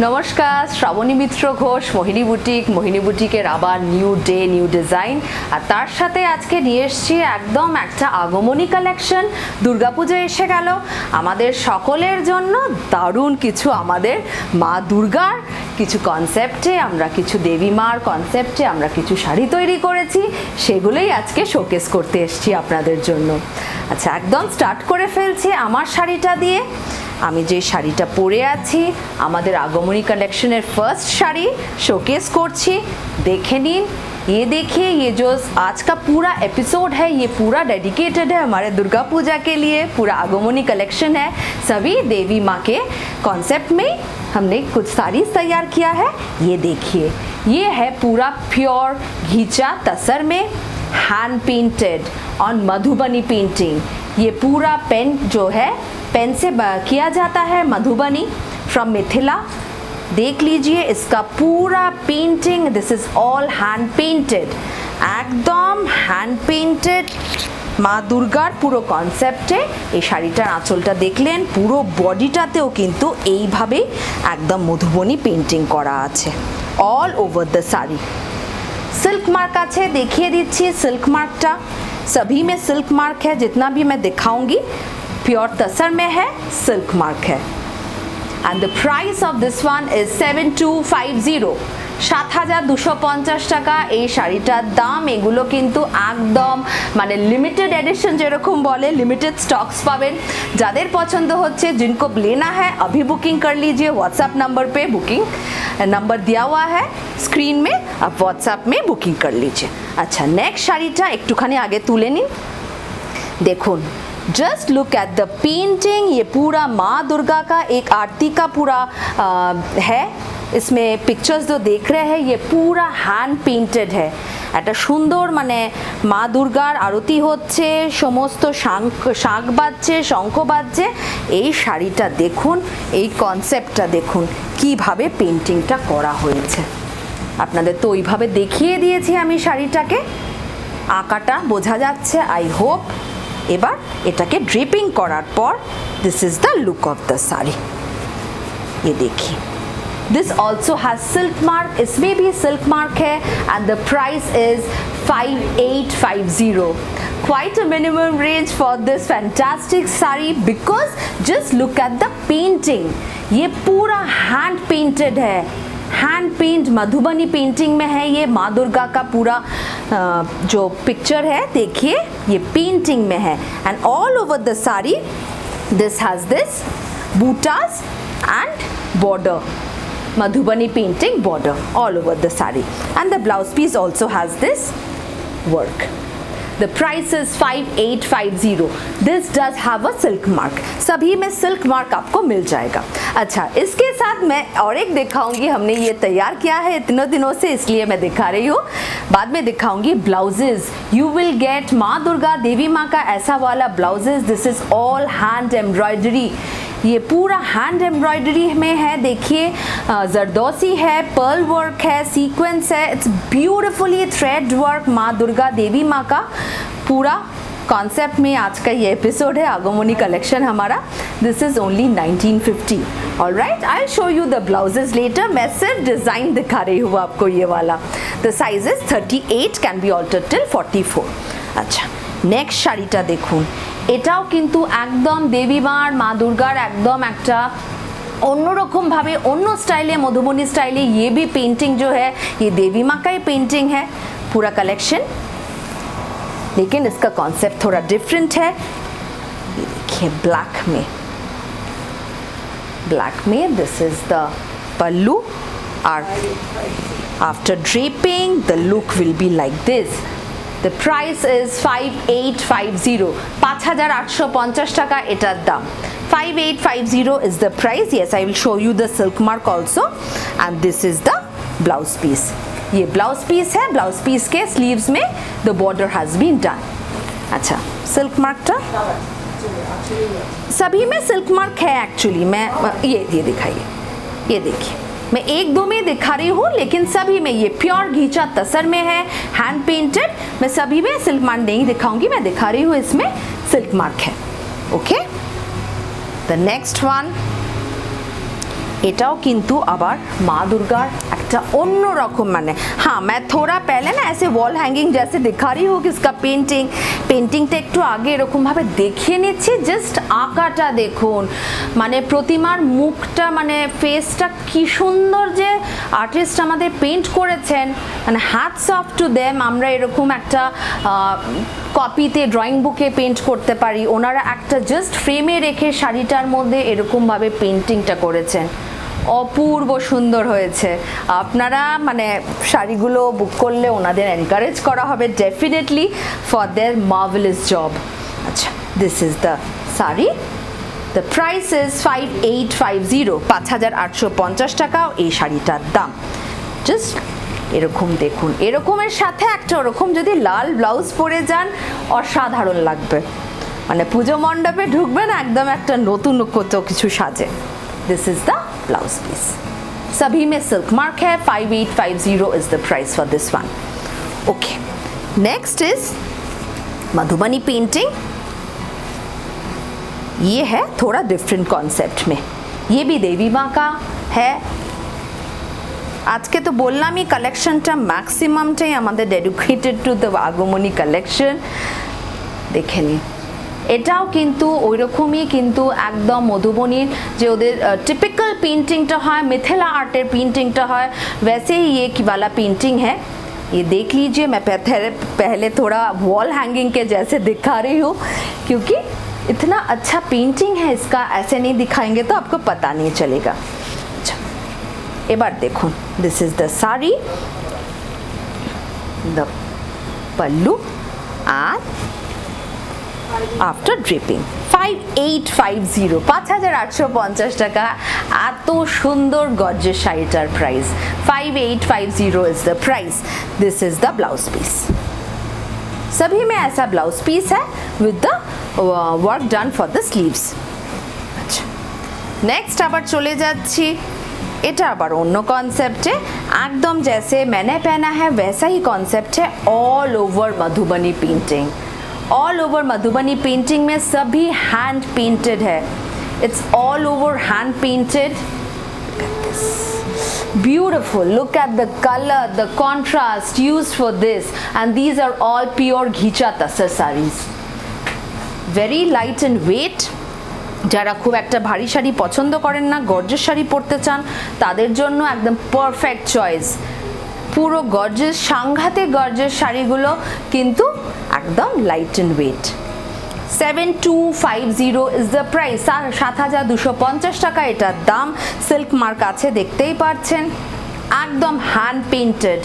নমস্কার, শ্রাবণী মিত্র ঘোষ, মোহিনী বুটিকের আবার new day new design. আর তার সাথে আজকে নিয়ে এসেছি একদম একটা আগমনী কালেকশন। দুর্গাপুজো এসে গেল, আমাদের সকলের জন্য দারুণ কিছু আমাদের মা দুর্গার কিছু কনসেপ্টে, আমরা কিছু দেবী মার কনসেপ্টে আমরা কিছু শাড়ি তৈরি করেছি, সেগুলোই আজকে শোকেস করতে এসেছি আপনাদের জন্য। আচ্ছা, একদম স্টার্ট করে ফেলছি আমার শাড়িটা দিয়ে। আমি যে শাড়িটা পরে আছি আমাদের আগমনী কালেक्शनের ফার্স্ট শাড়ি शोकेस করছি, দেখে নিন। ये देखिए, ये जो आज का पूरा एपिसोड है ये पूरा डेडिकेटेड है हमारे दुर्गा पूजा के लिए। पूरा आगमनी कलेक्शन है, सभी देवी माँ के कॉन्सेप्ट में हमने कुछ साड़ीज तैयार किया है। ये देखिए, ये है पूरा प्योर घीचा तसर में hand painted on Madhubani painting. ये पूरा पेन जो है पेन से किया जाता है, मधुबनी फ्रॉम मिथिला। देख लीजिए इसका पूरा painting, this is all hand painted, एकदम हैंड पेंटेड মা দুর্গার পুরো কনসেপ্টে। এই শাড়িটার আঁচলটা দেখলেন, পুরো বডিটাতেও কিন্তু এইভাবেই একদম মধুবনী পেন্টিং করা আছে all over the sari. Silk mark আছে, देखिए दीजिए सिल्क मार्कটা, सभी में सिल्क मार्क है, जितना भी मैं दिखाऊंगी प्योर तसर में है, सिल्क मार्क है। And the price of this one is 7250, 7250 টাকা এই শাড়িটার দাম। এগুলো কিন্তু একদম মানে লিমিটেড এডিশন, যেরকম বলে লিমিটেড স্টকস পাবেন। যাদের পছন্দ হচ্ছে, जिनको लेना है अभी बुकिंग कर लीजिए, व्हाट्सएप नंबर पे बुकिंग नंबर दिया हुआ है स्क्रीन में, आप व्हाट्सएप में बुकिंग कर लीजिए। अच्छा, नेक्स्ट শাড়িটা একটুখানি আগে তুলে নিন, দেখুন। Just look at the painting, ये पूरा माँ दुर्गा का एक आरती का पूरा है। इसमें पिक्चर्स जो देख रहे हैं ये पूरा हैंड पेंटेड है। একটা সুন্দর মানে মা দুর্গার আরতি হচ্ছে, সমস্ত শাঁখ বাজছে, শঙ্খ বাজছে। এই শাড়িটা দেখুন, এই কনসেপ্টটা দেখুন কিভাবে পেন্টিংটা করা হয়েছে। আপনাদের তো ওইভাবে দেখিয়ে দিয়েছি আমি শাড়িটাকে, আঁকাটা বোঝা যাচ্ছে আই হোপ। এবার এটাকে ড্রিপিং করার পর this is the look of the sari. ये देखिए, this also has silk mark, इसमें भी सिल्क मार्क है and the price is 5850। Quite a minimum range for this fantastic sari because just look at the painting, ये पूरा hand painted है, hand paint Madhubani painting में है। ये माँ दुर्गा का पूरा जो पिक्चर है देखिए, ये पेंटिंग में है and all over the sari this has this butas and border, Madhubani painting border all over the saree, and the blouse piece also has this work. The price is 5850. This does have a silk mark, सभी में silk mark आपको मिल जाएगा। अच्छा, इसके साथ मैं और एक दिखाऊंगी, हमने ये तैयार किया है इतने दिनों से इसलिए मैं दिखा रही हूँ, बाद में दिखाऊंगी ब्लाउजेज। यू विल गेट माँ दुर्गा देवी माँ का ऐसा वाला blouses, this is all hand embroidery. ये पूरा हैंड एम्ब्रॉयडरी में है, देखिए जरदोसी है, पर्ल वर्क है, सीक्वेंस है, इट्स ब्यूटिफुली थ्रेड वर्क। माँ दुर्गा देवी माँ का पूरा कॉन्सेप्ट में आज का ये एपिसोड है आगमनी कलेक्शन हमारा। This is only 1950। Alright, I show you the blouses later. मैं सिर्फ डिज़ाइन दिखा रही हूँ आपको ये वाला। The size is 38, can be altered till 44। अच्छा, नेक्स्ट শাড়িটা দেখুন, এটাও কিন্তু একদম দেবী মার মা দুর্গার একদম একটা অন্যরকমভাবে অন্য স্টাইলে, মধুবনী স্টাইলে। ये भी पेंटिंग जो है ये देवी माँ का ही पेंटिंग है पूरा कलेक्शन, लेकिन इसका कॉन्सेप्ट थोड़ा डिफरेंट है। ये देखिए ब्लैक में दिस इज द पल्लू, और after draping the look will be like this. The price is 5850, 5850 টাকা এটার দাম। 5850 is the price. Yes, I will show you the silk mark also, and this is the blouse piece. ये blouse piece है, blouse piece के sleeves में the border has been done. अच्छा, silk mark टा सभी में silk mark है actually. मैं ये दिखाइए, ये देखिए, मैं एक दो में दिखा रही हूँ, लेकिन सभी में ये प्योर घीचा तसर में है, हैंड पेंटेड। मैं सभी में सिल्क मार्क नहीं दिखाऊंगी, मैं दिखा रही हूँ इसमें सिल्क मार्क है। ओके, द नेक्स्ट वन এটাও কিন্তু আবার মা দুর্গার একটা অন্য রকম মানে हाँ मैं थोड़ा पहले ना ऐसे वॉल हैंगिंग जैसे दिखा रही हूँ कि इसका পেন্টিংটা একটু আগে এরকম ভাবে দেখিয়ে নিচ্ছি জাস্ট আঁকাটা দেখুন মানে প্রতিমার মুখটা মানে ফেসটা কি সুন্দর যে আর্টিস্ট আমাদের পেন্ট করেছেন মানে হ্যাটস অফ টু দেম আমরা এরকম একটা কপিতে ড্রয়িং বুকে পেন্ট করতে পারি ওনারা একটা জাস্ট ফ্রেমে রেখে শাড়িটার মধ্যে এরকমভাবে পেন্টিংটা করেছেন অপূর্ব সুন্দর হয়েছে আপনারা মানে শাড়িগুলো বুক করলে ওনাদের এনকারেজ করা হবে definitely for their marvellous job আচ্ছা this is the sari the price is 5850 5850 টাকা এই শাড়িটার দাম জাস্ট এরকম দেখুন এরকমের সাথে একটা ওরকম যদি লাল ব্লাউজ পরে যান অসাধারণ লাগবে মানে পুজো মণ্ডপে ঢুকবেন একদম একটা নতুন কিছু সাজে this is the blouse piece सभी में सिल्क मार्क है 5850 is the price for this one okay next is Madhubani painting ये है थोड़ा डिफरेंट कॉन्सेप्ट में ये भी देवी माँ का है আজকে তো বললামই কালেকশনটা ম্যাক্সিমামটাই আমাদের dedicated to the Agamani collection দেখে নিন এটাও কিন্তু ওইরকমই কিন্তু একদম মধুবনীর যে ওদের टिपिकल पेंटिंगটা হয় मिथिला आर्टेर पेंटिंगটা হয় वैसे ही ये वाला पेंटिंग है ये देख लीजिए मैं पहले थोड़ा वॉल हैंगिंग के जैसे दिखा रही हूँ क्योंकि इतना अच्छा पेंटिंग है इसका ऐसे नहीं दिखाएंगे तो आपको पता नहीं चलेगा अच्छा এবার দেখুন this is the sari the pallu and after draping 5850 5850 টাকা এত সুন্দর গর্জিয়াস শাড়িটার price 5850 is the price this is the blouse piece सभी में ऐसा ब्लाउज पीस है with the work done for the sleeves अच्छा नेक्स्ट আবার চলে যাচ্ছি এটা আবার অন্য কনসেপ্টে একদম जैसे मैंने पहना है वैसा ही कॉन्सेप्ट है all over Madhubani painting all over Madhubani painting में सभी हैंड पेंटेड है it's all over hand painted beautiful look at the color the contrast used for this and these are all pure ghicha tasar sarees very light in weight যারা খুব একটা ভারী শাড়ি পছন্দ করেন না গর্জিয়াস শাড়ি পরতে চান তাদের জন্য একদম পারফেক্ট চয়েস পুরো গর্জিয়াস সাংঘাতিক গর্জিয়াস শাড়িগুলো কিন্তু একদম light in weight 7250 is the price 7250 টাকা এটার দাম সিল্ক মার্ক আছে দেখতেই পাচ্ছেন একদম hand painted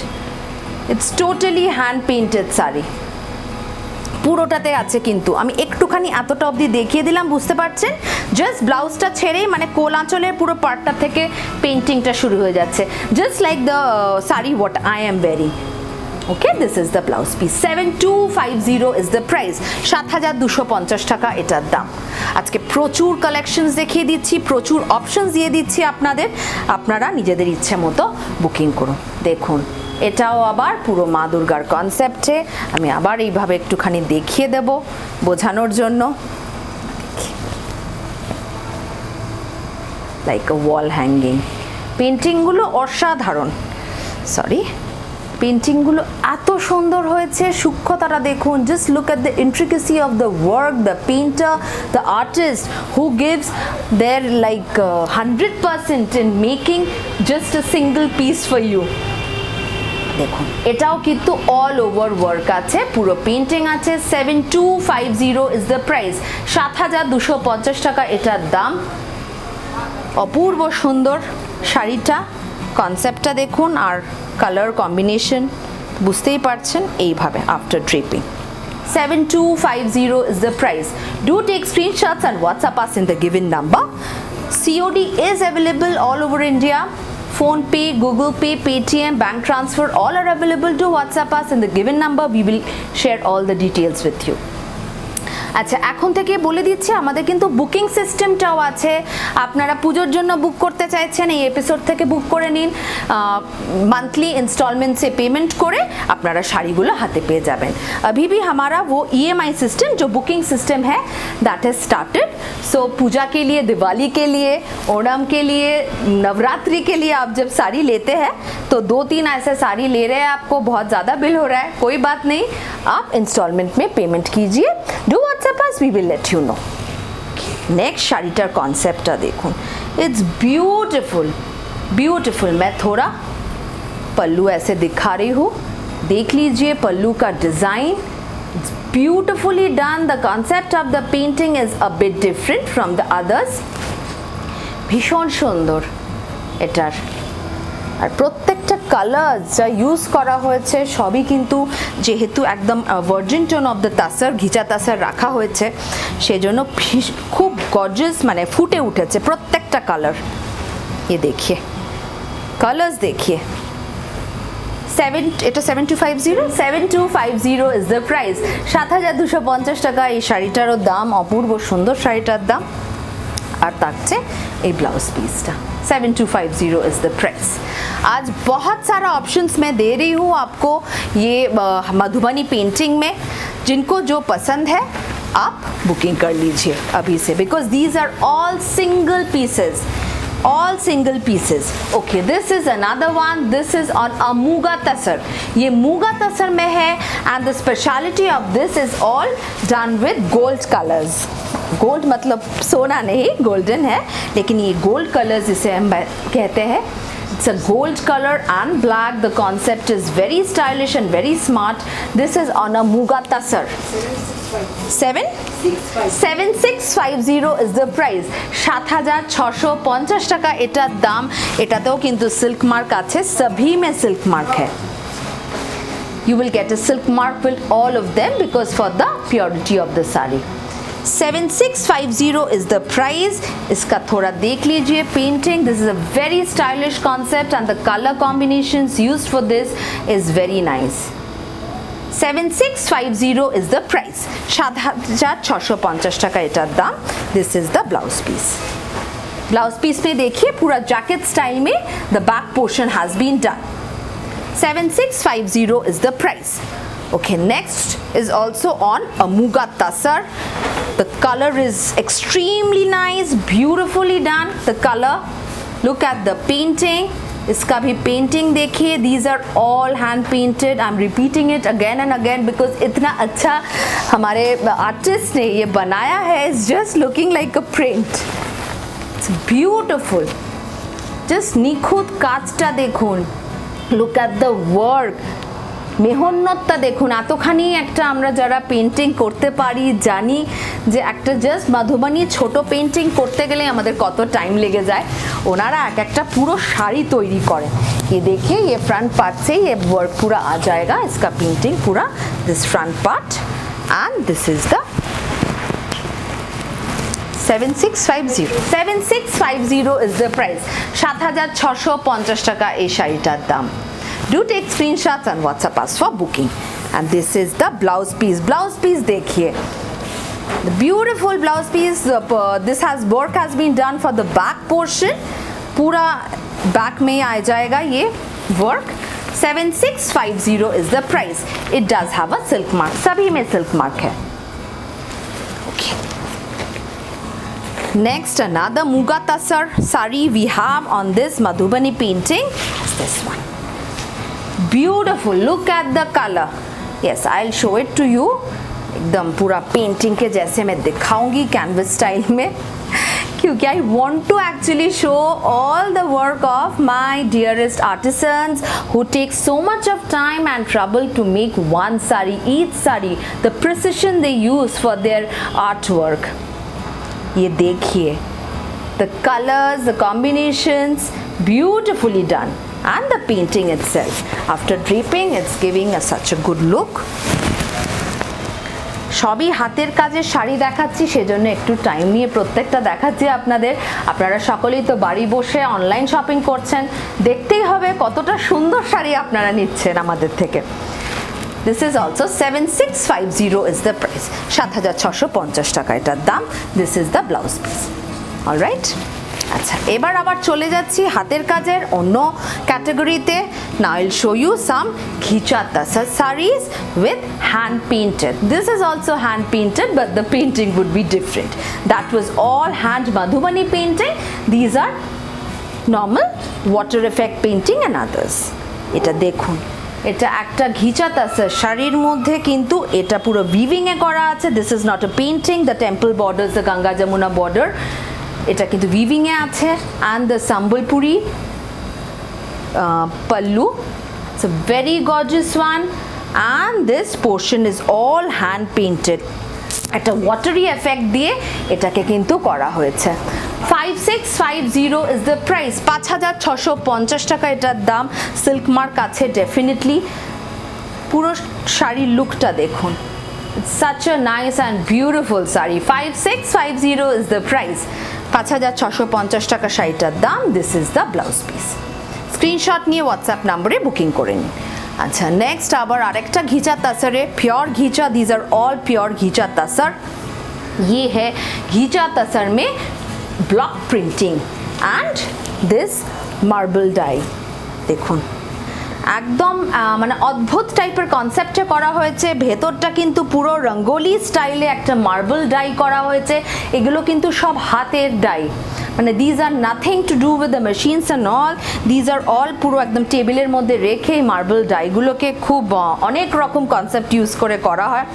it's totally hand painted sari পুরোটাতে আছে কিন্তু আমি একটুখানি এতটা অবধি দেখিয়ে দিলাম বুঝতে পারছেন জাস্ট ব্লাউজটা ছেড়েই মানে কোল আঁচলের পুরো পার্টটা থেকে পেইন্টিংটা শুরু হয়ে যাচ্ছে just like the sari what I am wearing okay this is the blouse piece 7250 is the price 7250 টাকা এটার দাম আজকে প্রচুর কালেকশনস দেখিয়ে দিচ্ছি প্রচুর অপশনস দিয়ে দিচ্ছি আপনাদের আপনারা নিজেদের ইচ্ছে মতো বুকিং করুন দেখুন এটাও আবার পুরো মা দুর্গার কনসেপ্টে আমি আবার এইভাবে একটুখানি দেখিয়ে দেব বোঝানোর জন্য লাইক আ ওয়াল হ্যাঙ্গিং পেইন্টিংগুলো অসাধারণ সরি পেইন্টিংগুলো এত সুন্দর হয়েছে সূক্ষ্মতাটা দেখুন just look at the intricacy of the work the painter the artist who gives their like 100% in making just a single piece for you দেখুন এটাও কিন্তু অল ওভার ওয়ার্ক আছে পুরো পেইন্টিং আছে 7250 ইজ দ্য প্রাইস 7250 টাকা এটার দাম অপূর্ব সুন্দর শাড়িটা কনসেপ্টটা দেখুন আর কালার কম্বিনেশন বুঝতেই পারছেন এইভাবে after dripping 7250 is the price. Do take screenshots and WhatsApp us in the given number. COD is available all over India. Phone Pay, Google Pay, Paytm, bank transfer, all are available. To WhatsApp us in the given number. We will share all the details with you. আচ্ছা, এখন থেকে বলে দিচ্ছি আমাদের কিন্তু booking সিস্টেমটাও আছে। আপনারা পুজোর জন্য বুক করতে চাইছেন, এই এপিসোড থেকে বুক করে নিন। मंथली इंस्टॉलमेंट से पेमेंट করে আপনারা শাড়িগুলো হাতে পেয়ে যাবেন। अभी भी हमारा वो EMI सिस्टम जो बुकिंग सिस्टम है दैट हैज स्टार्टेड। सो पूजा के लिए, दिवाली के लिए, ओणम के लिए, नवरात्रि के लिए आप जब साड़ी लेते हैं तो 2-3 ऐसे साड़ी ले रहे हैं, आपको बहुत ज़्यादा बिल हो रहा है, कोई बात नहीं, आप इंस्टॉलमेंट में पेमेंट कीजिए। Do WhatsApp us, we will let you know. Next শাড়িটার কনসেপ্টটা দেখুন, इट्स ब्यूटिफुल ब्यूटिफुल। मैं थोड़ा पल्लू ऐसे दिखा रही हूँ, देख लीजिए पल्लू का design, it's beautifully done. The concept of the painting is a bit different from the others. भीषण सुंदर এটার, আর প্রত্যেকটা কালার যা ইউজ করা হয়েছে সবই কিন্তু যেহেতু একদম ভার্জিন টোন অফ দ্য তাসার, ঘিচা তাসার রাখা হয়েছে, সেজন্য খুব গর্জিয়াস মানে ফুটে উঠেছে প্রত্যেকটা কালার। ये देखिए कलर्स, देखिए। এটা 7250 ইজ দ্য প্রাইস। 7250 টাকা এই শাড়িটারও দাম, অপূর্ব সুন্দর শাড়িটার দাম। আর থাকছে এই ব্লাউজ পিসটা। 7250 इज द प्राइस। आज बहुत सारा ऑप्शंस मैं दे रही हूँ आपको ये मधुबनी पेंटिंग में। जिनको जो पसंद है आप बुकिंग कर लीजिए अभी से, because these are all single pieces, all single pieces. Okay, this is another one. This is on a Muga Tasar. ये Muga Tasar में है, and the speciality of this is all done with gold colors. Gold मतलब सोना नहीं, golden है, लेकिन ये gold colors इसे हम कहते हैं। It's a gold color and black. The concept is very stylish and very smart. This is on a Muga Tasar. 7650 is the price। 7650 টাকা এটার দাম। এটাতেও কিন্তু সিল্ক মার্ক আছে, सभी में सिल्क मार्क है। You will get a silk mark with all of them because for the purity of the saree। 7650 is the price। इसका थोड़ा देख लीजिए painting. This is a very stylish concept and the color combinations used for this is very nice। 7650 is the price। 7650 টাকা এটার দাম। This is the blouse piece। Blouse piece में देखिए पूरा जैकेट स्टाइल में the back portion has been done। 7650 is the price। Okay, next is also on a Muga Tasar। The color is extremely nice, beautifully done। The color, look at the painting। इसका भी painting देखिए, these are all hand painted। I'm repeating it again and again because इतना अच्छा हमारे artist ने ये बनाया है। It's just looking like a print। It's beautiful। Just নিখুঁত কাজটা দেখুন। Look at the work। মেহনতটা দেখুন। এতখানি একটা আমরা যারা পেন্টিং করতে পারি জানি যে একটা জাস্ট মধুবনী ছোট পেন্টিং করতে গেলে আমাদের কত টাইম লেগে যায়, ওনারা এক একটা পুরো শাড়ি তৈরি করে। ये देखिए, ये फ्रंट पार्ट से ये वर्क पूरा आ जाएगा, इसका पेंटिंग पूरा, this front part and this is the 7650 is the price। 7650 টাকা এই শাড়িটার দাম। Do take screenshots and WhatsApp us for booking। And this is the blouse piece। Blouse piece देखिए, the beautiful blouse piece। This work has been done for the back portion। पूरा back में आ जाएगा ये work। 7650 is the price। It does have a silk mark, सभी में silk mark है। Okay। Next, another Muga Tasar saree we have on this Madhubani painting is this one। Beautiful, look at the color। Yes, I'll show it to you। एकदम पूरा painting के जैसे मैं दिखाऊंगी canvas style में, क्योंकि I want to actually show all the work of my dearest artisans who take so much of time and trouble to make one saree, each saree, the precision they use for their artwork। ये देखिए, the colors, the combinations, beautifully done। And the painting itself, after draping, it's giving such a good look। সবই হাতের কাজের শাড়ি দেখাচ্ছি, সেজন্য একটু time নিয়ে প্রত্যেকটা দেখাচ্ছি আপনাদের। আপনারা সকলেই তো বাড়ি বসে অনলাইন শপিং করছেন, দেখতেই হবে কতটা সুন্দর শাড়ি আপনারা নিচ্ছেন আমাদের থেকে। This is also 7650 is the price. 7650 টাকা এটার দাম. This is the blouse piece. All right? আচ্ছা, এবার আবার চলে যাচ্ছি হাতের কাজের অন্য ক্যাটাগরিতে. Now I'll show you some ghicha tasar sarees with hand painted. This is also hand painted, but the painting would be different. That was all hand Madhubani painting. These are normal water effect painting and others. এটা দেখুন, এটা একটা ঘিচা তাসার শাড়ির মধ্যে কিন্তু এটা পুরো weaving এ করা আছে. This is not a painting. The temple borders, the Ganga Jamuna border, এটা কিন্তু উইভিং এ আছে. and the Sambalpuri pallu, it's a very gorgeous one, and this portion is all hand painted. একটা ওয়াটারি এফেক্ট দিয়ে এটাকে কিন্তু করা হয়েছে. 5650 is the price. 5650 টাকা এটার দাম. সিল্ক মার্ক আছে ডেফিনেটলি. পুরো শাড়ির লুকটা দেখুন. It's such a nice and beautiful saree. 5650 is the price. 5650 টাকা শাড়িটার দাম. This is the blouse piece. Screenshot নিয়ে হোয়াটসঅ্যাপ নম্বরে বুকিং করে নিন. আচ্ছা, নেক্সট আবার আরেকটা ঘিচা তাসারে, pure ghicha. These are all pure ghicha tussar. ये है घिचा तसर में block printing and this marble dye. দেখুন একদম মানে অদ্ভুত টাইপের কনসেপ্টে করা হয়েছে. ভেতরটা কিন্তু পুরো রঙ্গোলি স্টাইলে একটা মার্বেল ডাই করা হয়েছে. এগুলো কিন্তু সব হাতের ডাই, মানে these are nothing to do with the machines and all. These are all পুরো একদম টেবিলের মধ্যে রেখে মার্বেল ডাইগুলোকে খুব অনেক রকম কনসেপ্ট ইউজ করে করা হয়.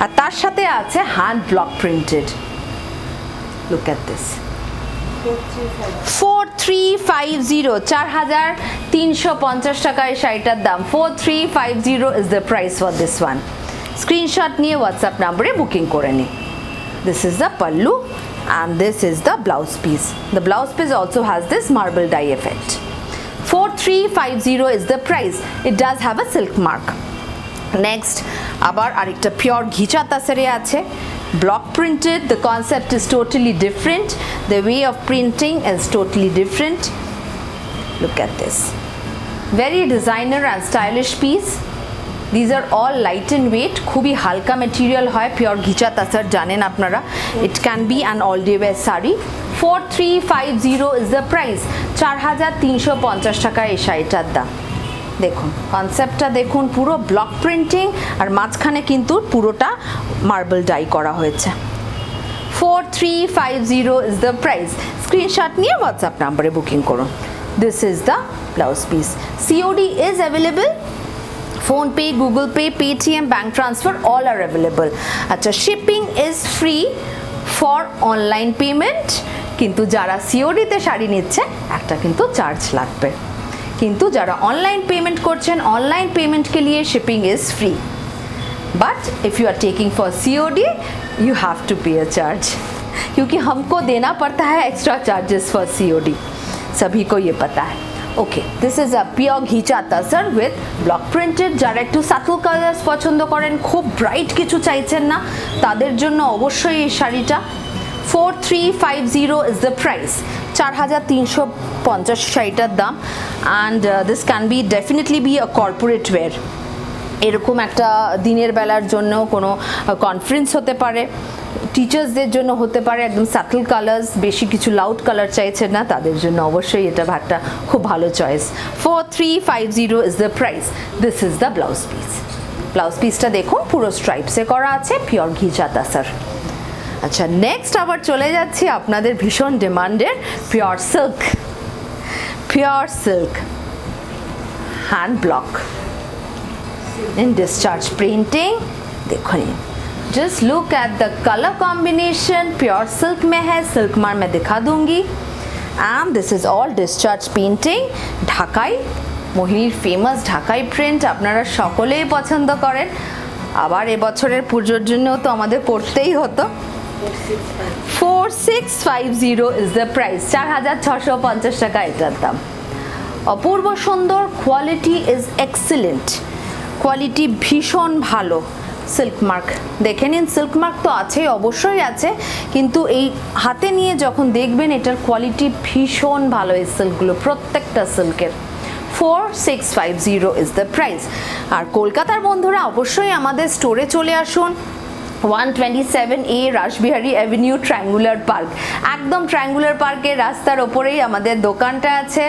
আর তার সাথে আছে hand block printed. Look at this. 4350, 4350 টাকা এই শাড়িটার দাম. 4350 is the price for this one. Screenshot নিয়ে হোয়াটসঅ্যাপ নম্বরে বুকিং করে নিন. This is the pallu and this is the blouse piece. The blouse piece also has this marble dye effect. 4350 is the price. It does have a silk mark. Next আবার আরেকটা pure ঘিচা তাসারে আছে. Block printed. The concept is totally different. The way of printing is totally different. Look at this. Very designer and stylish piece. These are all light in weight. খুবই হালকা material হয় pure ghicha তাসার, জানেন আপনারা. It can be an all day wear saree. 4350 is the price. 4350 টাকা এই শাড়িটার দাম. দেখুন কনসেপ্টটা দেখুন, পুরো ব্লক প্রিন্টিং আর মাঝখানে কিন্তু পুরোটা মার্বেল ডাই করা হয়েছে. 4350 is the price. স্ক্রিনশট নিয়ে হোয়াটসঅ্যাপ নম্বরে বুকিং করুন. This is the blouse piece. COD is available. Phone Pay, Google Pay, Paytm, bank transfer, all are available. আচ্ছা, shipping is free for online payment. কিন্তু যারা COD তে শাড়ি নিচ্ছে একটা কিন্তু চার্জ লাগবে. কিন্তু যারা অনলাइन पेमेंट করছেন, অনলাइन पेमेंट के लिए shipping is free. But if you are taking for COD you have to pay a charge, क्योंकि हमको देना पड़ता है एक्स्ट्रा चार्जेस फॉर COD. सभी को ये पता है. Okay, this is a pure ghicha tussar with block printed. যারা একটু সাটল কালার্স পছন্দ করেন, খুব ব্রাইট কিছু চাইছেন না, তাদের জন্য অবশ্যই এই শাড়িটা. 4350 is the price. 4350 শাড়িটার দাম. and this can be definitely be a corporate wear. এরকম একটা দিনের বেলার জন্য কোনো কনফারেন্স হতে পারে, টিচার্সদের জন্য হতে পারে. একদম সাটল কালার্স, বেশি কিছু লাউড কালার চাইছেন না, তাদের জন্য অবশ্যই এটা একটা খুব ভালো choice. 4350 is the price. This is the blouse piece. Blouse পিসটা দেখুন পুরো স্ট্রাইপসে করা আছে, পিওর ঘিচা তাসার. আচ্ছা, নেক্সট আবার চলে যাচ্ছি আপনাদের ভীষণ ডিমান্ডের pure silk. Pure silk hand block in discharge printing. देखो just look at the color combination. pure silk में है, silk मार मैं दिखा दूंगी. and this is all discharge painting. ঢাকাই মোহিনীর ফেমাস ঢাকাই প্রিন্ট আপনারা সকলেই পছন্দ করেন, আবার এবছরের পুজোর জন্য তো আমাদের করতেই হতো. 4650 is the price. 4650 টাকা এটার দাম. অপূর্ব সুন্দর, কোয়ালিটি ইজ এক্সিলেন্ট, কোয়ালিটি ভীষণ ভালো. সিল্ক মার্ক দেখে নিন, সিল্ক মার্ক তো আছেই, অবশ্যই আছে, কিন্তু এই হাতে নিয়ে যখন দেখবেন এটার কোয়ালিটি ভীষণ ভালো. এই সিল্কগুলো প্রত্যেকটা সিল্কের. 4650 is the price. আর কলকাতার বন্ধুরা অবশ্যই আমাদের স্টোরে চলে আসুন। 127A Rashbehari avenue, triangular park. একদম ট্রায়াঙ্গুলার পার্কের রাস্তার ওপরেই আমাদের দোকানটা আছে।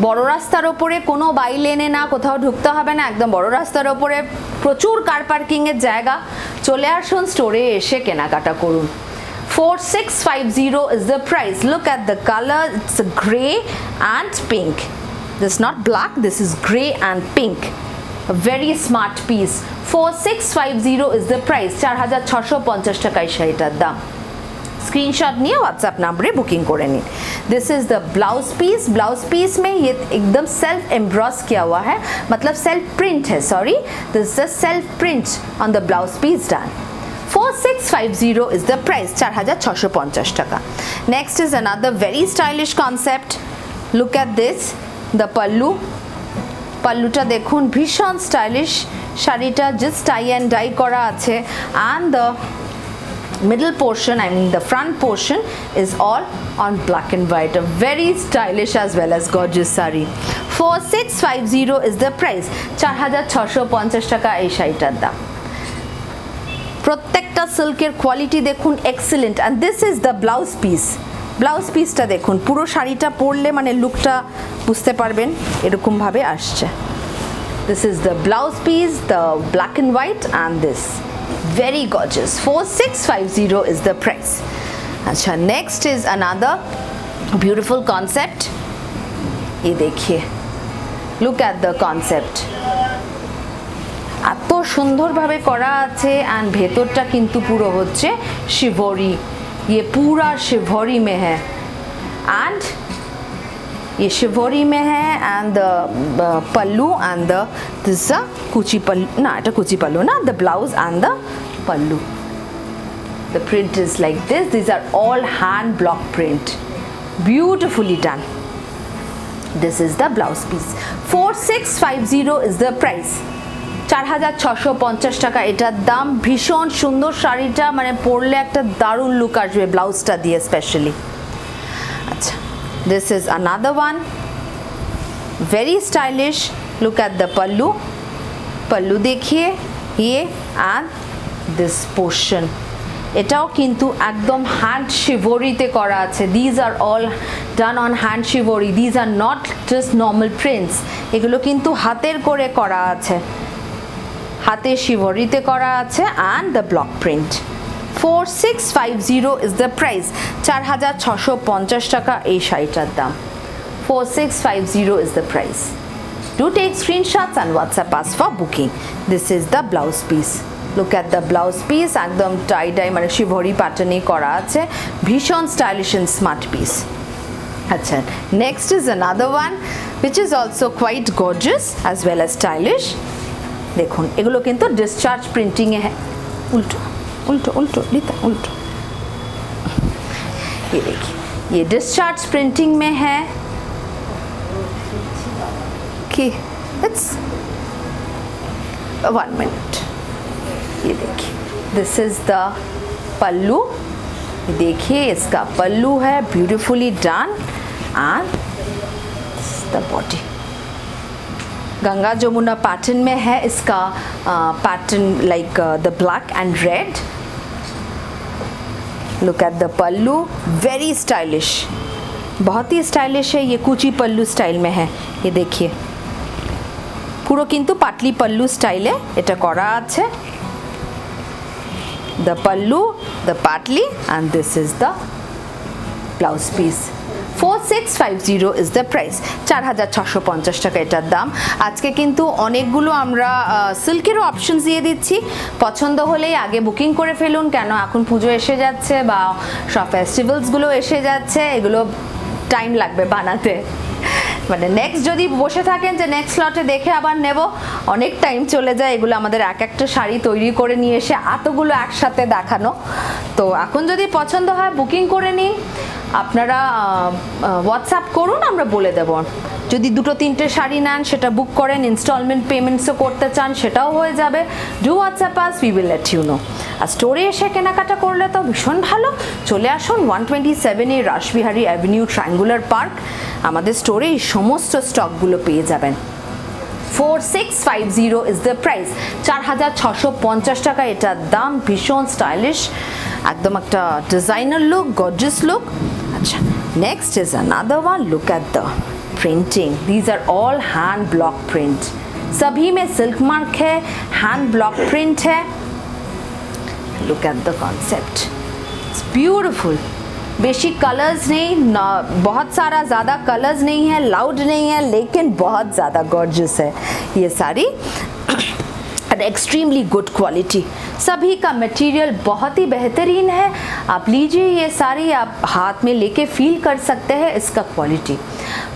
বড় রাস্তার ওপরে, কোনো বাই লেনে না, কোথাও ঢুকতে হবে না, একদম বড় রাস্তার ওপরে প্রচুর কার পার্কিংয়ের জায়গা। চলে আসুন, স্টোরে এসে কেনাকাটা করুন। 4650 is the price. Look at the color, it's grey and pink. This is not black, this is grey and pink. A very smart piece. 4650 is the price. 4650 টাকা এই শাড়িটার দাম। स्क्रीनशॉट নিয়ে व्हाट्सएप नंबरे बुकिंग করে নিন। This is the blouse piece. Blouse piece में ये एकदम सेल्फ एम्ब्रॉस किया हुआ है, मतलब सेल्फ प्रिंट है, sorry, this is a self print on the blouse piece done. 4650 is the price. 4650 টাকা। Next is another very stylish concept. Look at this, the pallu. পাল্লুটা দেখুন, ভীষণ স্টাইলিশ শাড়িটা, জাস্ট টাই অ্যান্ড ডাই করা আছে, and the middle portion, I mean the front portion, is all on black and white. A very stylish as well as gorgeous saree. 4650 is the price. 4650 টাকা এই শাড়িটার দাম। প্রত্যেকটা সিল্কের quality দেখুন excellent, and this is the blouse piece. Blouse পিসটা দেখুন, পুরো শাড়িটা পরলে মানে লুকটা বুঝতে পারবেন, এরকমভাবে আসছে। This is the blouse piece, the black and white, and this very gorgeous. 4650 is the price. अच्छा, next is another beautiful concept. ये देखिए, look at the concept. এত সুন্দরভাবে করা আছে, and ভেতরটা কিন্তু পুরো হচ্ছে शिवोरी। ये पूरा शिवोरी में है, and ये शिवोरी में है, and the pallu and the this is a kuchi pallu, ना এটা kuchi pallu ना, the blouse and the pallu. The print is like this. These are all hand block print, beautifully done. This is the blouse piece. 4650 is the price. 4650 টাকা এটার দাম। ভীষণ সুন্দর শাড়িটা, মানে পরলে একটা দারুণ লুক আসবে ব্লাউজটা দিয়ে স্পেশালি। আচ্ছা, this is another one, very stylish. Look at the pallu. pallu देखिए ये, and this portion, এটাও কিন্তু একদম হ্যান্ড শিভরিতে করা আছে। These are all done on hand shivori. These are not just normal prints, এগুলো কিন্তু হাতের করে করা আছে, হাতে শিভরিতে করা আছে, and the block print. 4650 is the price. 4650 টাকা এই শাড়িটার দাম। 4650 is the price. Do take screenshots and WhatsApp us for booking. This is the blouse piece. Look at the blouse piece, একদম টাই ডাই মানে শিভরি প্যাটার্নে করা আছে, ভীষণ স্টাইলিশ and smart piece. আচ্ছা, next is another one which is also quite gorgeous as well as stylish. দেখুন, এগুলো কিন্তু ডিসচার্জ প্রিন্টিং এ है। উল্টো उल्टो उल्टो लीता उल्टो, ये देखिए, ये डिस्चार्ज प्रिंटिंग में है कि इट्स 1 मिनट। ये देखिए, दिस इज द पल्लू। देखिए, इसका पल्लू है beautifully done, and the body Ganga Jamuna pattern में है। इसका pattern like the black and red. Look at the pallu, very stylish, बहुत ही स्टाइलिश है। ये कुची पल्लू स्टाइल में है। ये देखिए, পুরো কিন্তু পাটলি পল্লু স্টাইলে এটা করা আছে। the pallu, the patli, and this is the blouse piece. 4650 is the price. 4650 টাকা এটার দাম। আজকে কিন্তু অনেকগুলো আমরা সিল্কেরও অপশনস দিয়ে দিচ্ছি, পছন্দ হলেই আগে বুকিং করে ফেলুন, কেন এখন পুজো এসে যাচ্ছে বা সব ফেস্টিভ্যালসগুলো এসে যাচ্ছে, এগুলো টাইম লাগবে বানাতে। মানে নেক্সট যদি বসে থাকেন যে নেক্সট লটে দেখে আবার নেব, অনেক টাইম চলে যায়। এগুলো আমাদের এক একটা শাড়ি তৈরি করে নিয়ে এসে এতগুলো একসাথে দেখানো। তো এখন যদি পছন্দ হয় বুকিং করে নিন, আপনারা হোয়াটসঅ্যাপ করুন, আমরা বলে দেব যদি দুটো তিনটে শাড়ি নেন সেটা বুক করেন, ইনস্টলমেন্ট পেমেন্টসও করতে চান সেটাও হয়ে যাবে। Do WhatsApp us, we will let you know. আর স্টোরে এসে কেনাকাটা করলে তো ভীষণ ভালো, চলে আসুন 127 রাসবিহারী অ্যাভিনিউ, ট্রায়াঙ্গুলার পার্ক। আমাদের স্টোরে এই সমস্ত স্টকগুলো পেয়ে যাবেন। 4650 ইজ দ্য প্রাইস, 4650 টাকা এটার দাম। ভীষণ স্টাইলিশ, একদম একটা ডিজাইনার লুক, গর্জিয়াস লুক। আচ্ছা, next is another one, look at the printing, these are all hand block print, सभी में सिल्क मार्क है, हैंड ब्लॉक प्रिंट है। Look at the concept, it's beautiful. बेशी कलर्स नहीं, बहुत सारा ज़्यादा कलर्स नहीं है, लाउड नहीं है, लेकिन बहुत ज़्यादा गॉर्जियस है ये sari, and extremely good quality. सभी का मटेरियल बहुत ही बेहतरीन है। आप लीजिए ये साड़ी, आप हाथ में लेके फील कर सकते हैं इसका quality.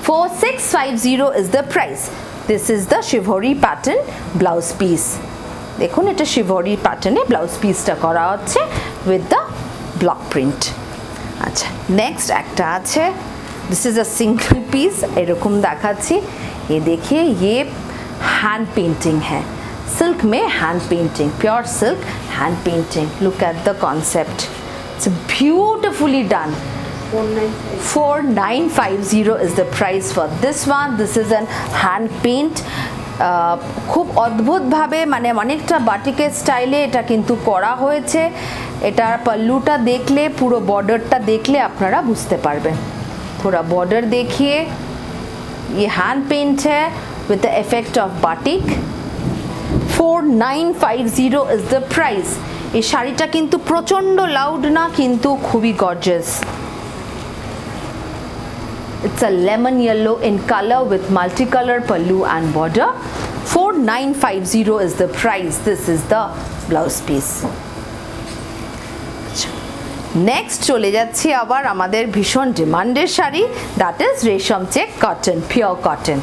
4650 is the price. This is the shibori pattern blouse piece. দেখুন এটা শিভরি প্যাটার্নে ব্লাউজ পিসটা করা হচ্ছে উইথ দ্য ব্লক প্রিন্ট। আচ্ছা, নেক্সট একটা আছে, this is a single piece, এরকম দেখাচ্ছি। ये देखिए, ये हैंड पेंटिंग है, सिल्क में hand painting, pure silk hand painting. Look at the concept, it's beautifully done. 4950 is the price for this one. This is an hand paint, খুব অদ্ভুতভাবে মানে অনেকটা বাটিকের স্টাইলে এটা কিন্তু করা হয়েছে। এটার पल्लूটা দেখলে, পুরো বর্ডারটা দেখলে আপনারা বুঝতে পারবেন। थोड़ा बॉर्डर देखिए, ये हैंड पेंट है with the effect of batik। 4950 is the price। এই শাড়িটা কিন্তু প্রচন্ড লাউড না, কিন্তু খুবই gorgeous. It's a lemon yellow in color with multicolor pallu and border। 4950 is the price। This is the blouse piece। Next চলে যাচ্ছি আবার আমাদের ভীষণ ডিমান্ডের শাড়ি, দ্যাট ইজ রেশম চেক কটন, পিওর কটন।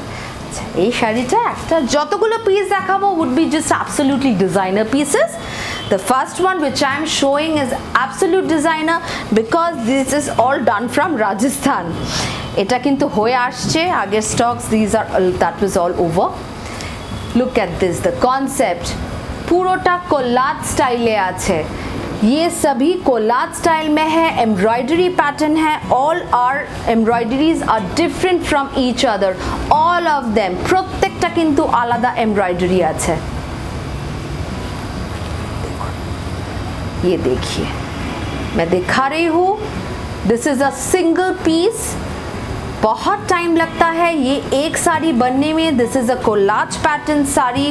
এই শাড়িটা একটা, যতগুলো পিস দেখাবো would be just absolutely designer pieces। The first one which I am showing is absolute designer because this is all done from Rajasthan। এটা কিন্তু হয়ে আসছে আগের stocks, these are that was all over। Look at this, the concept পুরোটা collage স্টাইলে আছে। ये सभी कोलाज स्टाइल में है, एम्ब्रॉयडरी पैटर्न है, all are embroideries are different from each other, all of them, प्रत्येकटा किन्तु आलादा एम्ब्रॉयडरी আছে। ये देखिए, मैं दिखा रही हूँ, this is a single piece. बहुत टाइम लगता है ये एक साड़ी बनने में। This is a collage pattern sari,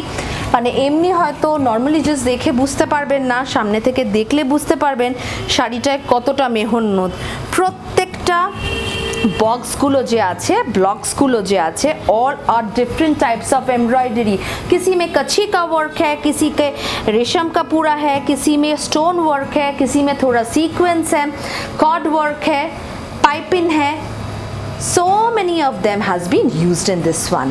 মানে এমনি হয়তো নর্মালি জাস্ট দেখে বুঝতে পারবেন না, সামনে থেকে দেখলে বুঝতে পারবেন শাড়িটায় কতটা মেহনত। প্রত্যেকটা बॉक्सগুলো যে আছে, ব্লকসগুলো যে আছে, all are different types of embroidery. किसी में कच्छी का वर्क है, किसी के रेशम का पूरा है, किसी में स्टोन वर्क है, किसी में थोड़ा सीक्वेंस है, कॉर्ड वर्क है, पाइपिंग है। So many of them has been used in this one।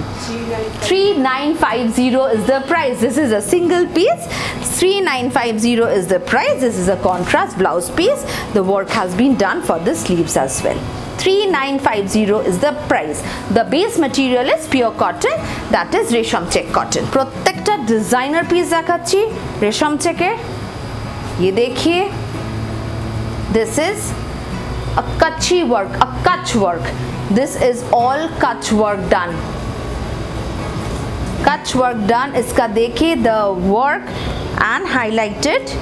3950 is the price। This is a single piece। 3950 is the price। This is a contrast blouse piece। The work has been done for the sleeves as well। 3950 is the price। The base material is pure cotton, that is रेशम check cotton। प्रत्येकटा designer piece देखाচ্ছি रेशम check-এ। ये देखिए, this is a Kutchi work, a kutch work। This is all kutch work done। Kutch work done। इसका देखिए, the work and highlighted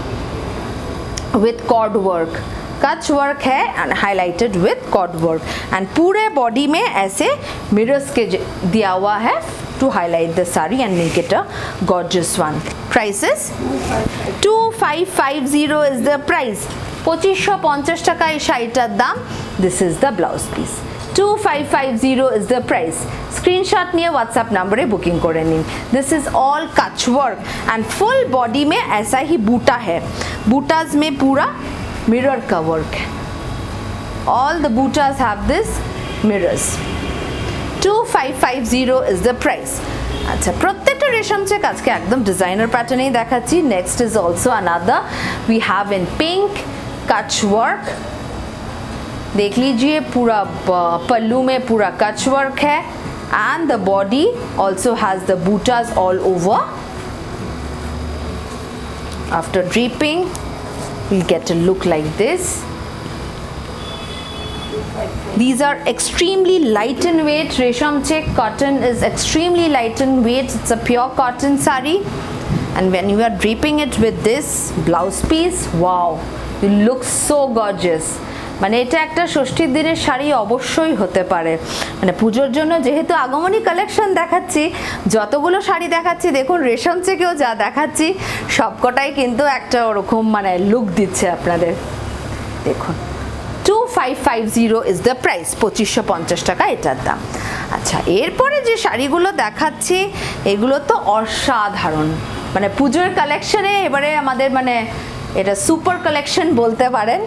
with cord work। कच work है and highlighted with cord work। and पूरे body में ऐसे mirrors के दिया हुआ है to highlight the saree and make it a gorgeous one। Price is 2550 is the price। 2550 টাকা এই শাড়িটার দাম। This is the blouse piece। 2550 is the price। Screenshot निये व्हाट्सएप नंबरे बुकिंग करे निन। दिस इज ऑल कच वर्क एंड फुल बॉडी में ऐसा ही बूटा है, बूटाज में पूरा मिरर का वर्क है। All the butas have this mirrors. 2550 is the price। अच्छा, प्रत्येकটা রেশম চেক আজকে একদম ডিজাইনার প্যাটার্নেই দেখাচ্ছি। Next is also another, we have in pink Kutch work. देख लीजिए, पूरा पल्लू में पूरा कच वर्क है। and the body also has the butas all over. After draping, we'll get a look like this. These are extremely light in weight. Resham check cotton is extremely light in weight. It's a pure cotton sari, and when you are draping it with this blouse piece, wow, you look so gorgeous. মানে এটা একটা ষষ্ঠীর দিনের শাড়ি অবশ্যই হতে পারে। মানে পুজোর জন্য যেহেতু আগমনী কালেকশন দেখাচ্ছি, যতগুলো শাড়ি দেখাচ্ছি দেখুন রেশম চেকেও যা দেখাচ্ছি সবকটাই কিন্তু একটা ওরকম মানে লুক দিচ্ছে আপনাদের। দেখুন 2550 ইজ দ্য প্রাইস, 2550 টাকা এটার দাম। আচ্ছা, এরপরে যে শাড়িগুলো দেখাচ্ছি এগুলো তো অসাধারণ, মানে পুজোর কালেকশনে এবারে আমাদের মানে এটা সুপার কালেকশন বলতে পারেন।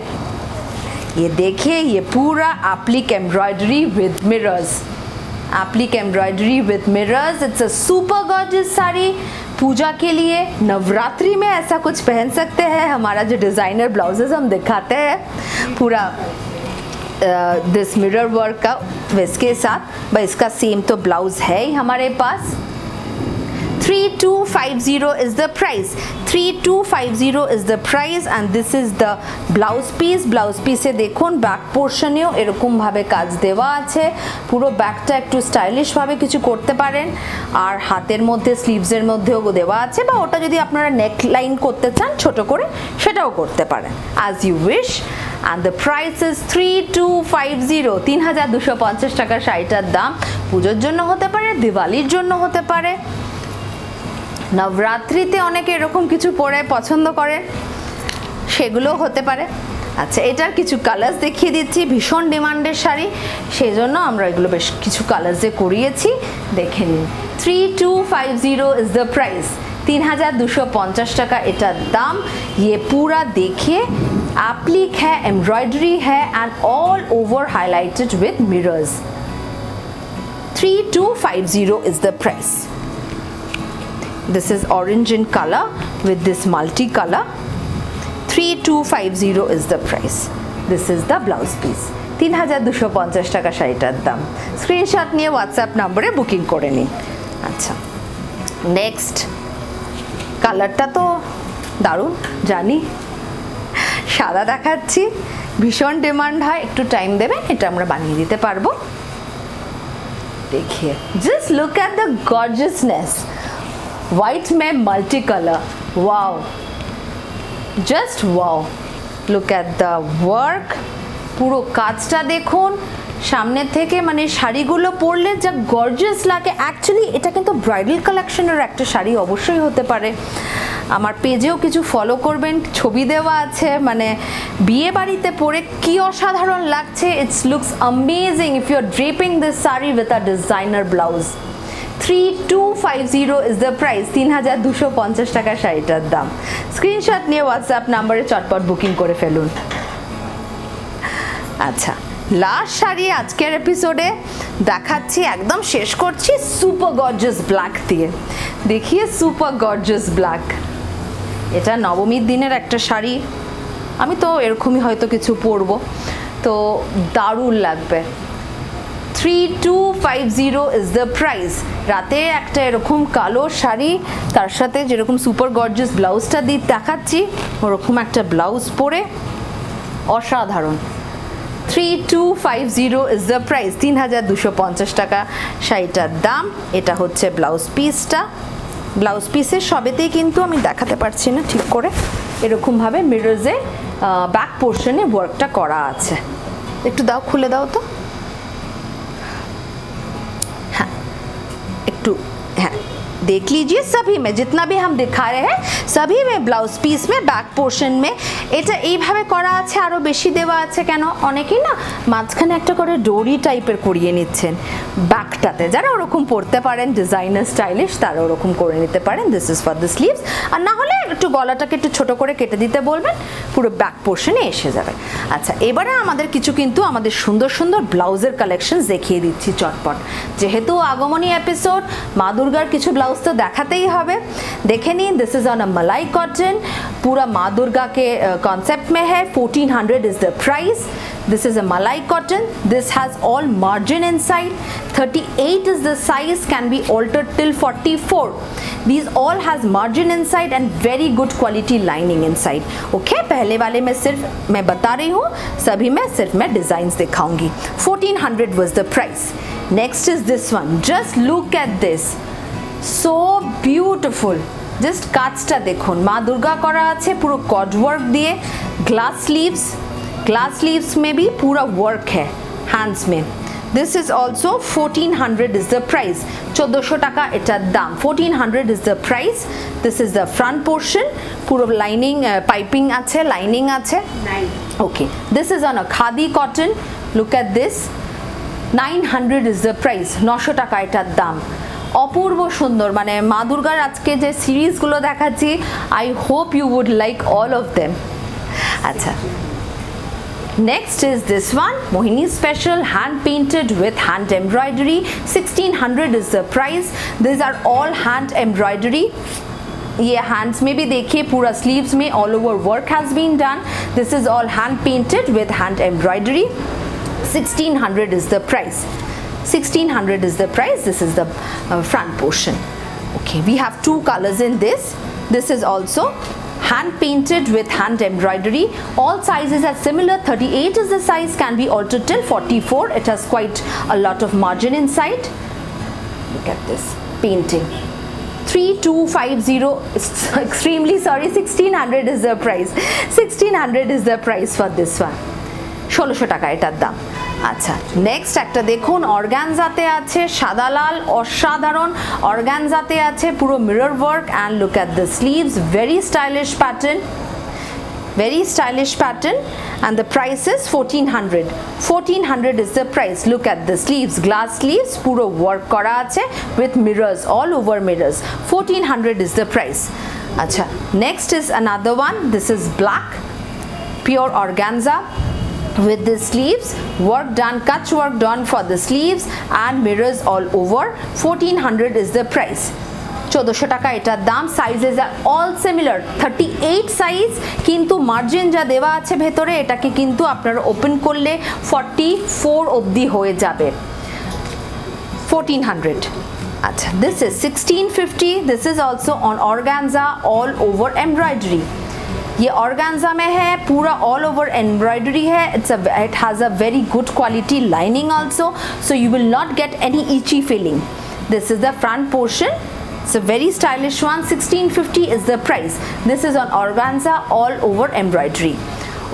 ये देखिए, ये पूरा applique embroidery with mirrors, applique embroidery with mirrors. It's a super gorgeous sari. पूजा के लिए नवरात्रि में ऐसा कुछ पहन सकते हैं। हमारा जो डिज़ाइनर ब्लाउजेस हम दिखाते हैं पूरा दिस मिरर वर्क का इसके साथ, भाई इसका सेम तो ब्लाउज है ही हमारे पास। 3250 is the price, 3250 is the price, and this is the blouse piece. blouse piece এ দেখুন ব্যাক পোর্শনেও এরকম ভাবে কাজ দেওয়া আছে, পুরো ব্যাকটা একটু স্টাইলিশ ভাবে কিছু করতে পারেন, আর হাতের মধ্যে স্লিভসের মধ্যেও দেওয়া আছে, বা ওটা যদি আপনারা নেক লাইন করতে চান ছোট করে সেটাও করতে পারেন, as you wish. and the price is 3250, 3250 টাকা শাড়িটার দাম। পুজোর জন্য হতে পারে, দিওয়ালির জন্য হতে পারে, নবরাত্রিতে অনেকে এরকম কিছু পরে পছন্দ করেন, সেগুলো হতে পারে। আচ্ছা, এটার কিছু কালার্স দেখিয়ে দিচ্ছি, ভীষণ ডিমান্ডের শাড়ি, সেই জন্য আমরা এগুলো বেশ কিছু কালার্সে করিয়েছি, দেখে নিন। 3250 ইজ দ্য প্রাইস, 3250 টাকা এটার দাম। ये पूरा देखिए एप्लिक है, एम्ब्रॉयडरी है, and all over highlighted with mirrors. 3250 is the price. This is orange in color with this multi color. 3250 is the price. This is the blouse piece. 3250 টাকা শাড়িটার দাম। স্ক্রিনশট নিয়ে হোয়াটসঅ্যাপ নম্বরে বুকিং করে নিন। আচ্ছা, নেক্সট কালারটা তো দারুণ, জানি সাদা দেখাচ্ছি, ভীষণ ডিমান্ড হয়, একটু টাইম দেবেন, এটা আমরা বানিয়ে দিতে পারবো। देखिए, just look at the gorgeousness. White में multi color, wow, just wow. Look at the work, পুরো কাজটা দেখুন সামনে থেকে, মানে শাড়িগুলো পরলে যা গর্জিয়াস লাগে। অ্যাকচুয়ালি এটা কিন্তু ব্রাইডাল কালেকশনের একটা শাড়ি অবশ্যই হতে পারে। আমার পেজেও কিছু ফলো করবেন, ছবি দেওয়া আছে, মানে বিয়ে বাড়িতে পরে কি অসাধারণ লাগছে। It's looks amazing if you are draping this sari with a designer blouse. 3250 is the price, 3250 টাকা শাড়িটার দাম। স্ক্রিনশট নিয়ে হোয়াটসঅ্যাপ নাম্বারে চটপট বুকিং করে ফেলুন। আচ্ছা, লাস্ট শাড়ি আজকের এপিসোডে দেখাচ্ছি, একদম শেষ করছি সুপার গর্জিয়াস ব্ল্যাক দিয়ে। দেখিয়ে সুপার গর্জিয়াস ব্ল্যাক, এটা নবমীর দিনের একটা শাড়ি, আমি তো এরকমই হয়তো কিছু পরবো, তো দারুণ লাগবে। 3250 is the price। রাতে একটা এরকম কালো শাড়ি, তার সাথে যেরকম সুপার গর্জিয়াস ব্লাউজটা দিয়ে দেখাচ্ছি, ওরকম একটা ব্লাউজ পরে অসাধারণ। 3250 is the price, 3250 টাকা শাড়িটার দাম। এটা হচ্ছে ব্লাউজ পিসটা। ব্লাউজ পিসের সবেতেই কিন্তু আমি দেখাতে পারছি না ঠিক করে, এরকমভাবে মিররসে ব্যাক পোর্শনে ওয়ার্কটা করা আছে। একটু দাও, খুলে দাও তো। हाँ, देख लीजिए, सभी में जितना भी हम दिखा रहे हैं सभी में ब्लाउज पीस में बैक पोर्शन में এটা এইভাবে করা আছে। আরও বেশি দেওয়া আছে কেন, অনেকেই না মাঝখানে একটা করে ডোরি টাইপের করিয়ে নিচ্ছেন ব্যাকটাতে, যারা ওরকম পরতে পারেন ডিজাইনার স্টাইলিশ তারা ওরকম করে নিতে পারেন। This is for the sleeves, আর না হলে একটু গলাটাকে একটু ছোট করে কেটে দিতে বলবেন, পুরো ব্যাক পোর্শনে এসে যাবে। আচ্ছা, এবারে আমাদের কিছু কিন্তু আমাদের সুন্দর সুন্দর ব্লাউজের কালেকশন দেখিয়ে দিচ্ছি চটপট, যেহেতু আগমনী এপিসোড, মা দুর্গার কিছু ব্লাউজ तो দেখাতেই হবে। দেখে নিন, दिस इज ऑन अ मलाई कॉटन, पूरा माँ दुर्गा के कॉन्सेप्ट में है। 1400 is the price. This is a malai cotton. This has all margin inside. 38 is the size, can be altered till 44. These all has margin inside and very good quality lining inside. Okay, पहले वाले में सिर्फ मैं बता रही हूँ, सभी में सिर्फ मैं डिजाइन्स दिखाऊंगी. 1400 was the price. Next is this one. Just look at this. So beautiful. Just কাজটা দেখুন, মা দুর্গা করা আছে পুরো কড ওয়ার্ক দিয়ে, গ্লাস স্লিভস में भी पूरा वर्क है हैंड्स में. This is also 1400 is the price. 1400 টাকা এটার দাম. 1400 is the price. This is the front portion. পুরো লাইনিং পাইপিং আছে, লাইনিং আছে. Okay. This is on a khadi cotton. Look at this. 900 is the price. 900 টাকা এটার দাম. অপূর্ব সুন্দর, মানে মা দুর্গার আজকে যে সিরিজগুলো দেখাচ্ছি, I hope you would like all of them. আচ্ছা, next is this one, Mohini special, hand painted with hand embroidery. 1600 is the price. These are all hand embroidery. ये hands में भी देखिए, पूरा sleeves में all over work has been done. This is all hand painted with hand embroidery. 1600 is the price. 1600 is the price. This is the front portion. Okay, we have two colors in this. This is also hand painted with hand embroidery. All sizes are similar. 38 is the size, can be altered till 44. It has quite a lot of margin inside. Look at this painting. 3250, extremely sorry, 1600 is the price. 1600 is the price for this one. 1600 টাকা এটার দাম. আচ্ছা, next একটা দেখুন, অর্গানজাতে আছে, সাদা লাল, অসাধারণ অর্গানজাতে আছে, পুরো mirror work. And look at the sleeves, very stylish pattern, and the price is 1400. 1400 is the price. Look at the sleeves, glass sleeves, puro work kora ache with mirrors, all over mirrors. 1400 is the price. Acha, next is another one. This is black, pure organza with the sleeves, work done, cut work done for the sleeves and mirrors all over. 1400 is the price. 1400 টাকা এটার দাম. Sizes আর all similar, 38 size, কিন্তু margin যা দেওয়া আছে ভেতরে এটাকে কিন্তু আপনারা ওপেন করলে 44 অবধি হয়ে যাবে. 1400. আচ্ছা, this is 1650. This is also on organza, all over embroidery. ये organza में है, पूरा all over embroidery है. It has a very good quality lining also, so you will not get any itchy feeling. This is the front portion. It's a very stylish one. 1650 is the price. This is on organza, all over embroidery.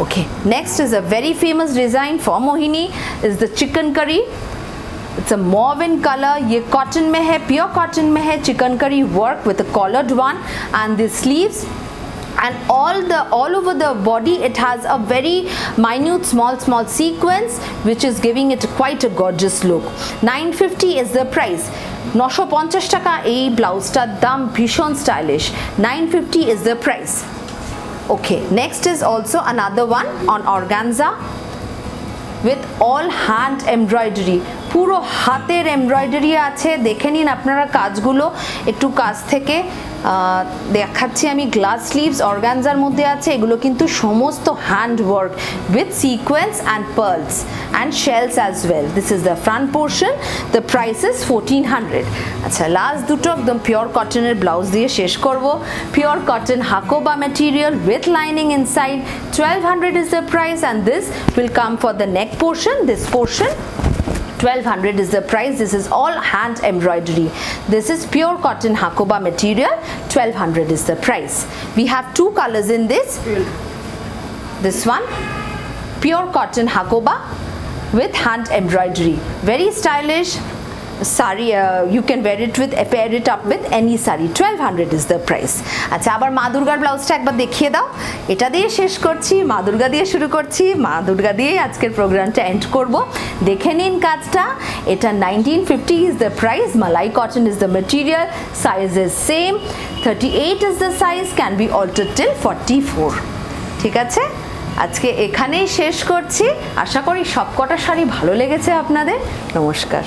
Okay, next is a very famous design for Mohini, is the chicken curry. It's a mauve in color. ये cotton में है, pure cotton में है, chicken curry work with a collared one, and the sleeves. And all over the body it has a very minute small sequence which is giving it quite a gorgeous look. 950 is the price. 950 টাকা এই ব্লাউজটার দাম, ভীষণ stylish. 950 is the price. Okay, next is also another one on organza with all hand embroidery. পুরো হাতের embroidery আছে, দেখে নিন আপনারা কাজগুলো একটু কাছ থেকে দেখাচ্ছি আমি. গ্লাস স্লিভস অর্গানজার মধ্যে আছে, এগুলো কিন্তু সমস্ত hand work with sequence and pearls and shells as well. This is the front portion. The price is 1400. আচ্ছা, লাস্ট দুটো একদম পিওর কটনের ব্লাউজ দিয়ে শেষ করব. Pure cotton Hakoba material with lining inside. 1200 is the price, and this will come for the neck portion. This portion 1200 is the price. This is all hand embroidery. This is pure cotton hakoba material. 1200 is the price. We have two colors in this. This one, pure cotton hakoba with hand embroidery. Very stylish sari. You can pair it up with any sari. 1200 is the price. আচ্ছা, আবার মা দুর্গার ব্লাউজটা একবার দেখিয়ে দাও. এটা দিয়ে শেষ করছি, মা দুর্গা দিয়ে শুরু করছি, মা দুর্গা দিয়ে আজকের প্রোগ্রামটা এন্ড করব. দেখে নিন কাজটা. এটা 1950 is the price. Malai cotton is the material. Size is same. 38 is the size. Can be altered till 44. ঠিক আছে, আজকে এখানেই শেষ করছি. আশা করি সবকটা শাড়ি ভালো লেগেছে আপনাদের. নমস্কার.